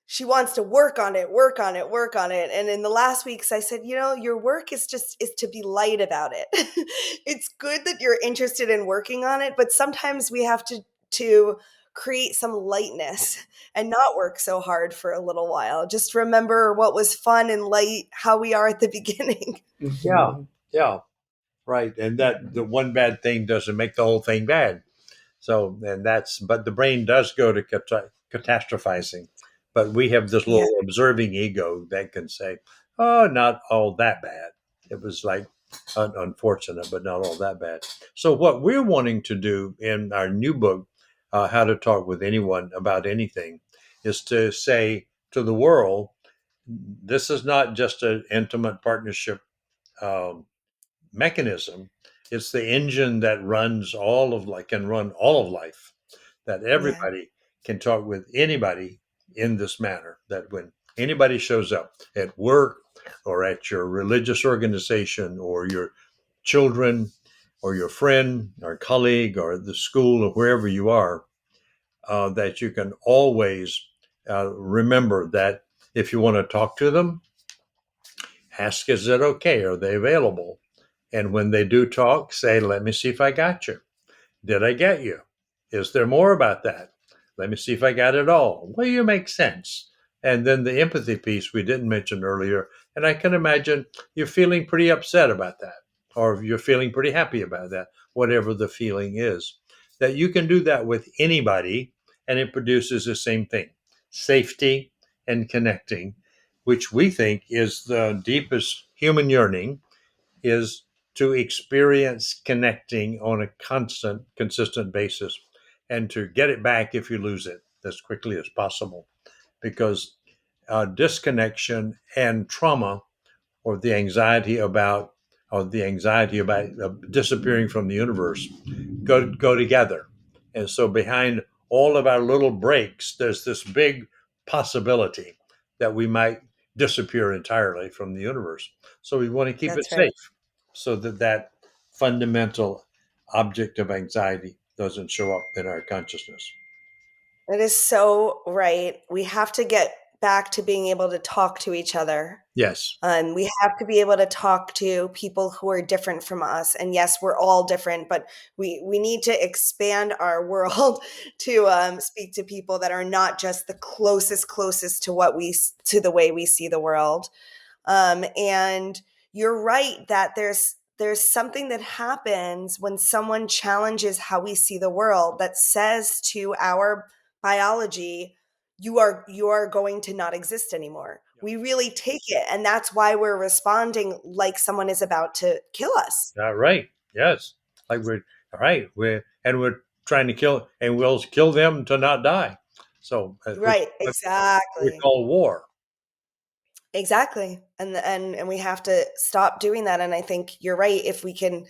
she wants to work on it, work on it, work on it. And in the last weeks, I said, your work is to be light about it. It's good that you're interested in working on it, but sometimes we have to create some lightness and not work so hard for a little while. Just remember what was fun and light, how we are at the beginning. Yeah, yeah, right. And that the one bad thing doesn't make the whole thing bad. So, and that's, but the brain does go to catastrophizing. But we have this Yeah. little observing ego that can say, oh, not all that bad. It was like unfortunate, but not all that bad. So, what we're wanting to do in our new book, How to Talk with Anyone About Anything, is to say to the world, this is not just an intimate partnership um, mechanism. It's the engine that runs all of life, can run all of life, that Yeah. everybody can talk with anybody in this manner. That when anybody shows up at work or at your religious organization or your children or your friend or colleague or the school or wherever you are, that you can always remember that if you want to talk to them, ask, is it okay? Are they available? And when they do talk, say, let me see if I got you. Did I get you? Is there more about that? Let me see if I got it all. Will you make sense? And then the empathy piece we didn't mention earlier. And I can imagine you're feeling pretty upset about that. or you're feeling pretty happy about that, whatever the feeling is. That you can do that with anybody, and it produces the same thing: safety and connecting, which we think is the deepest human yearning, is to experience connecting on a constant, consistent basis, and to get it back if you lose it as quickly as possible. Because disconnection and trauma, or the anxiety about disappearing from the universe, go together. And so behind all of our little breaks, there's this big possibility that we might disappear entirely from the universe. So we want to keep it That's right. safe, so that that fundamental object of anxiety doesn't show up in our consciousness. It is so right. We have to get back to being able to talk to each other. Yes. We have to be able to talk to people who are different from us. And yes, we're all different, but we need to expand our world to speak to people that are not just the closest to to the way we see the world. And you're right that there's something that happens when someone challenges how we see the world, that says to our biology, you are going to not exist anymore. We really take it, and that's why we're responding like someone is about to kill us. Right. Yes. Like we're all right. We're trying to kill, and we'll kill them to not die. So, which Right, we exactly. call war. Exactly. And we have to stop doing that. And I think you're right. If we can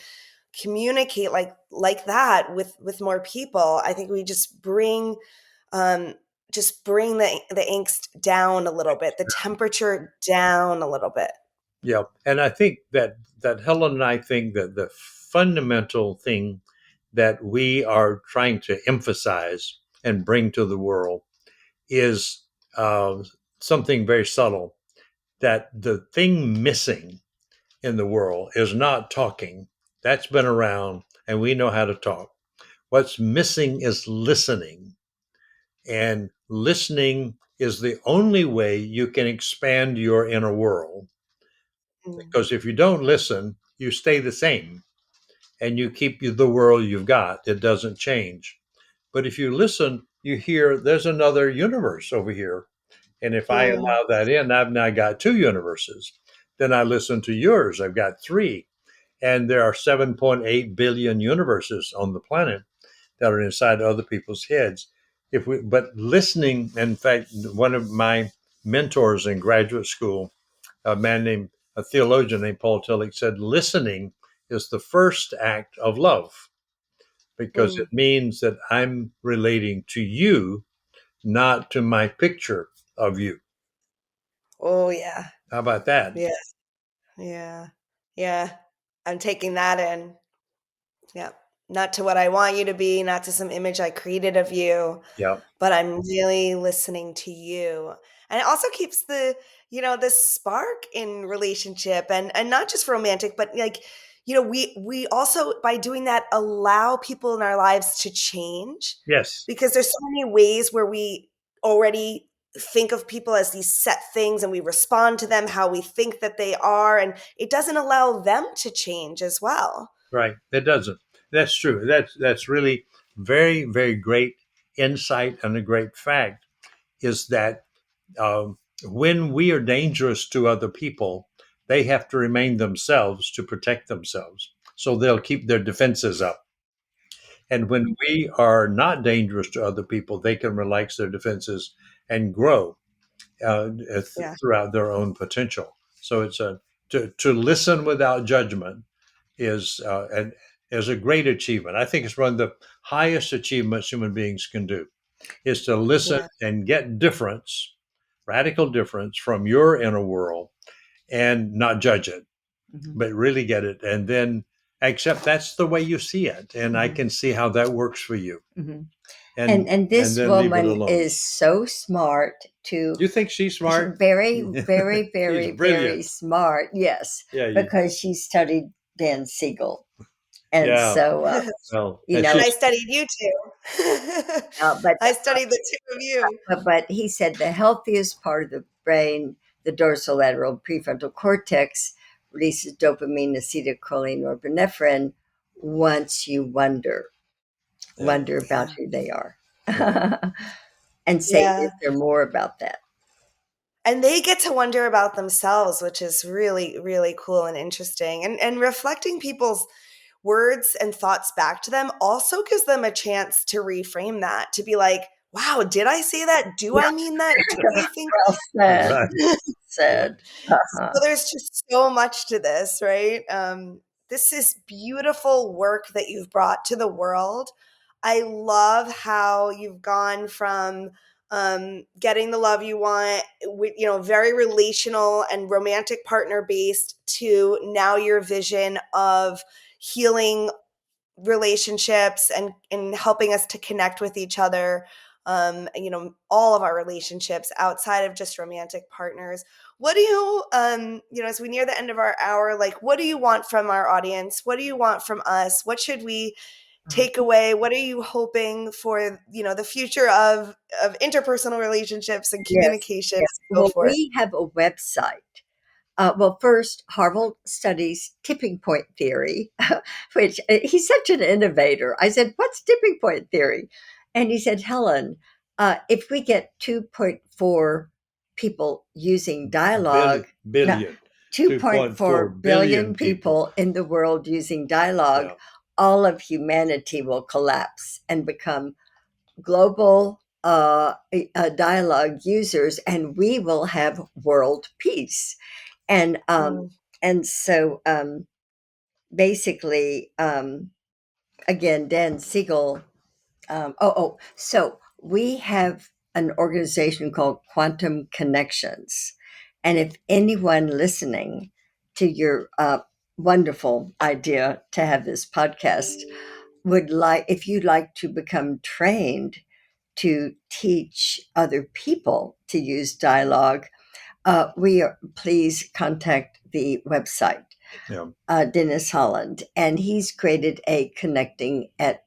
communicate like that with more people, I think we just bring the angst down a little bit, the temperature down a little bit. Yeah, and I think that Helen and I think that the fundamental thing that we are trying to emphasize and bring to the world is uh, something very subtle. That the thing missing in the world is not talking. That's been around, and we know how to talk. What's missing is listening, and listening is the only way you can expand your inner world. Mm, Because if you don't listen, you stay the same, and you keep the world you've got. It doesn't change. But if you listen, you hear there's another universe over here. And if I mm, allow that in, I've now got two universes. Then I listen to yours, I've got three. And there are 7.8 billion universes on the planet that are inside other people's heads. But listening, in fact, one of my mentors in graduate school, a theologian named Paul Tillich, said listening is the first act of love, because it mm. means that I'm relating to you, not to my picture of you. Oh yeah. How about that? Yeah. Yeah. Yeah. I'm taking that in. Yeah. Not to what I want you to be, not to some image I created of you, Yeah. but I'm really listening to you. And it also keeps the spark in relationship, and not just romantic, but like, we also, by doing that, allow people in our lives to change, Yes. because there's so many ways where we already think of people as these set things, and we respond to them how we think that they are, and it doesn't allow them to change as well. Right. It doesn't. That's true. That's really very, very great insight, and a great fact is that when we are dangerous to other people, they have to remain themselves to protect themselves. So they'll keep their defenses up. And when we are not dangerous to other people, they can relax their defenses and grow Yeah. throughout their own potential. So it's to listen without judgment is is a great achievement. I think it's one of the highest achievements human beings can do, is to listen Yeah. and get difference, radical difference from your inner world, and not judge it, Mhm. but really get it, and then accept that's the way you see it, and I Mhm. can see how that works for you, Mhm. and And and this then leave it woman alone. is so smart to You think she's smart? very, very, She's very, very brilliant. smart. Yes, Yeah, because she studied Dan Siegel, and yeah. so Well, you and And know. I studied you too. But I studied the two of you. but he said the healthiest part of the brain, the dorsolateral prefrontal cortex, releases dopamine, acetylcholine, norepinephrine once you wonder Yeah. about Yeah. who they are. Yeah. And say, Yeah. is there more about that? And they get to wonder about themselves, which is really, really cool and interesting. And reflecting people's words and thoughts back to them also gives them a chance to reframe that, to be like, wow, did I say that? Do I mean that? Do I think Well said. Right. Yeah. Said. so? There's just so much to this, right? This is beautiful work that you've brought to the world. I love how you've gone from getting the love you want, very relational and romantic partner based, to now your vision of healing relationships and helping us to connect with each other, all of our relationships outside of just romantic partners. What do you, as we near the end of our hour, like, what do you want from our audience? What do you want from us? What should we take away? What are you hoping for, the future of interpersonal relationships and Yes. communication Yes. and so Well, forth? we have a website. Well, first, Harville studies tipping point theory, which he's such an innovator. I said, "What's tipping point theory?" And he said, "Helen, if we get 2.4 people using dialogue, no, Billion. 2.4 2.4 billion billion people. people in the world using dialogue, Yeah. all of humanity will collapse and become global dialogue users, and we will have world peace." And Mm. basically, again, Dan Siegel. So we have an organization called Quantum Connections, and if anyone listening to your wonderful idea to have this podcast would like, if you'd like to become trained to teach other people to use dialogue, please contact the website, Yeah. Dennis Holland, and he's created a Connecting at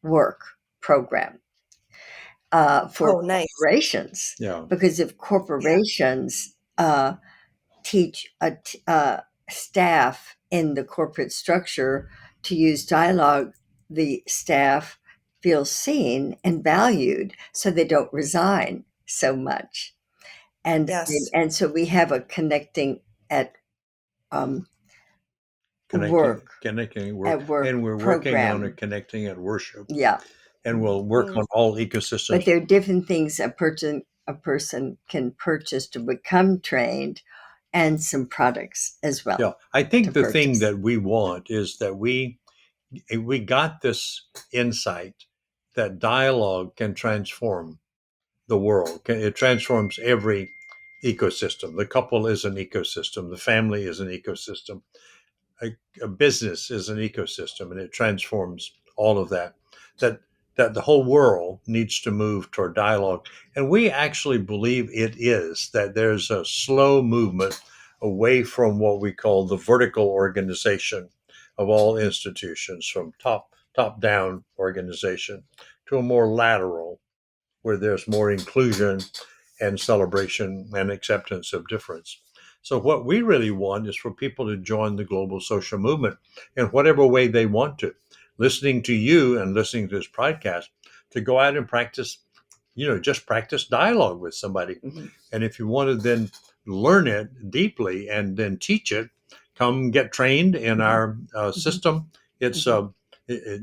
Work program for Oh, nice. corporations. Yeah. Because if Yeah. corporations teach staff in the corporate structure to use dialogue, the staff feels seen and valued, so they don't resign so much. And Yes. and so we have a Connecting at um, Connecting, work connecting work, at work and we're working on a program. connecting at worship, Yeah, and we'll work Mm. on all ecosystems. but there are different things a person can purchase to become trained, and some products as Yeah, well I to think the thing purchase. that we want is that we got this insight that dialogue can transform the world. It transforms every ecosystem. The couple is an ecosystem. The family is an ecosystem. A business is an ecosystem, and it transforms all of that. That that the whole world needs to move toward dialogue, and we actually believe it is. That there's a slow movement away from what we call the vertical organization of all institutions, from top down organization, to a more lateral, where there's more inclusion and celebration and acceptance of difference. So, what we really want is for people to join the global social movement in whatever way they want to. Listening to you and listening to this podcast, to go out and practice, just practice dialogue with somebody. Mhm, And if you want to then learn it deeply and then teach it, come get trained in mhm, our mhm, system. It's mhm,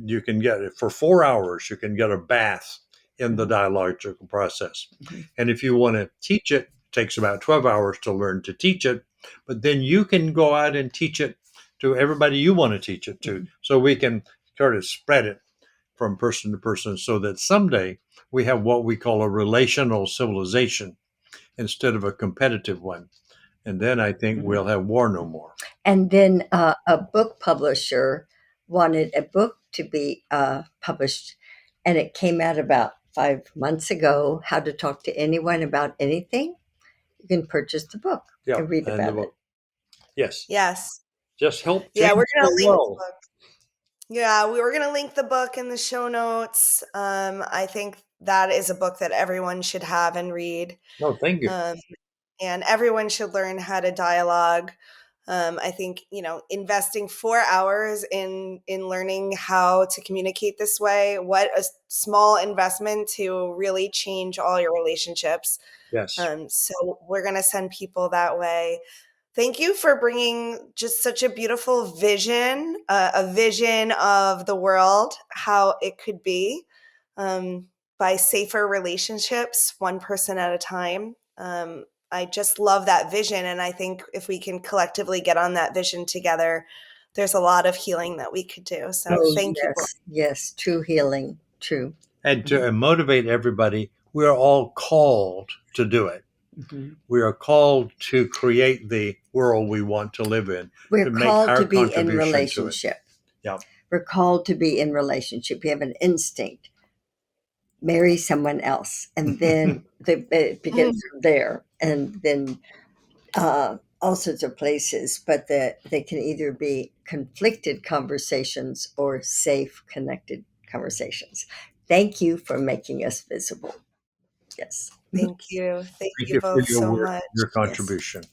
you can get it for 4 hours. You can get a bath in the mhm, dialogical process. mhm, And if you want to teach it, it takes about 12 hours to learn to teach it. But then you can go out and teach it to everybody you want to teach it to. mhm, So we can sort of spread it from person to person, so that someday we have what we call a relational civilization instead of a competitive one. And then I think mhm. we'll have war no more. And then a book publisher wanted a book to be published, and it came out about 5 months ago. How to Talk to Anyone About Anything. You can purchase the book Yeah. and read And the about it. book. Yes. Yes. Just help Yeah, change we're gonna the link world. the book. Yeah, we were gonna link the book in the show notes. I think that is a book that everyone should have and read. No, thank you. Um, and everyone should learn how to dialogue. I think, investing 4 hours in learning how to communicate this way, what a small investment to really change all your relationships. Yes. So we're going to send people that way. Thank you for bringing just such a beautiful vision, a vision of the world, how it could be, by safer relationships, one person at a time. I just love that vision. And I think if we can collectively get on that vision together, there's a lot of healing that we could do. So Oh, thank you both. yes, yes, true healing, true. And to motivate everybody, we are all called to do it. Mhm. We are called to create the world we want to live in, We're to make called our to be in contribution to it. relationship. Yeah. We're called to be in relationship. We have an instinct. Marry someone else, and then it begins from there, and then all sorts of places. But they can either be conflicted conversations or safe, connected conversations. Thank you for making us visible. Yes. Thank you. Thank Thank you you for both your so work, much. your Yes. contribution.